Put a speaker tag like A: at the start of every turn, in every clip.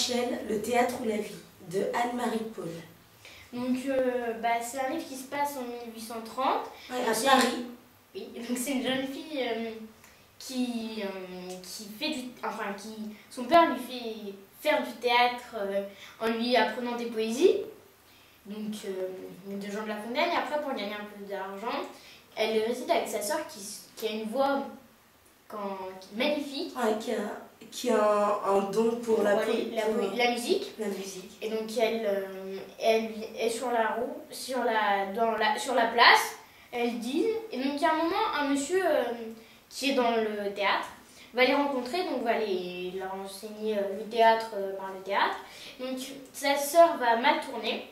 A: Rachel, le théâtre ou la vie, de Anne-Marie Paul.
B: Donc, c'est un livre qui se passe en 1830.
A: Ouais, à Paris.
B: Oui, donc c'est une jeune fille qui fait son père lui fait faire du théâtre en lui apprenant des poésies, donc de Jean de La Fontaine. Et après, pour gagner un peu d'argent, elle réside avec sa sœur qui a une voix magnifique.
A: Ouais, qui a un don pour la
B: musique.
A: La musique.
B: Et donc elle est sur la place, elle dit, et donc il y a un moment, un monsieur qui est dans le théâtre va les rencontrer, donc va leur enseigner le théâtre par le théâtre. Donc sa sœur va mal tourner.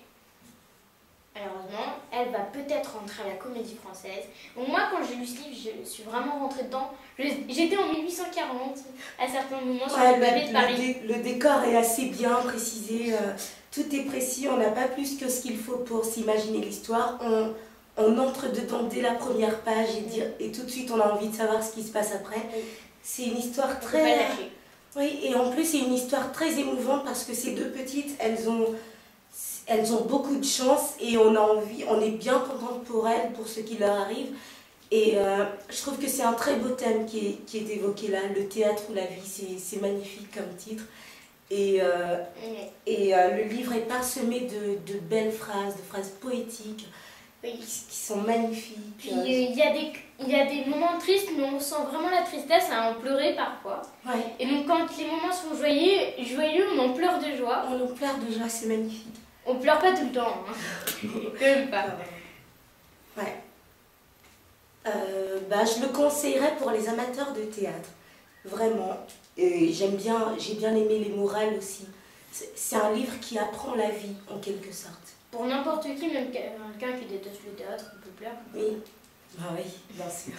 B: Malheureusement, elle va peut-être rentrer à la Comédie Française. Donc moi, quand j'ai lu ce livre, je suis vraiment rentrée dedans. J'étais en 1840, à certains moments, sur le pavé de Paris.
A: Le décor est assez bien précisé, tout est précis, on n'a pas plus que ce qu'il faut pour s'imaginer l'histoire. On entre dedans dès la première page et tout de suite on a envie de savoir ce qui se passe après. Oui. C'est une histoire très... Oui, et en plus c'est une histoire très émouvante parce que ces deux petites, elles ont beaucoup de chance et on est bien contente pour elles, pour ce qui leur arrive. Et je trouve que c'est un très beau thème qui est évoqué là, le théâtre ou la vie, c'est magnifique comme titre. Et le livre est parsemé de belles phrases, de phrases poétiques, oui, qui sont magnifiques.
B: Puis il y a des moments tristes, mais on sent vraiment la tristesse à en pleurer parfois. Ouais. Et donc quand les moments sont joyeux, on en pleure de joie.
A: On en pleure de joie, c'est magnifique.
B: On pleure pas tout le temps, hein. Quand même pas.
A: Ouais. Je le conseillerais pour les amateurs de théâtre, vraiment. J'ai bien aimé les morales aussi. C'est un livre qui apprend la vie, en quelque sorte.
B: Pour n'importe qui, même quelqu'un qui déteste le théâtre, on peut plaire.
A: Oui, bah oui, bien sûr.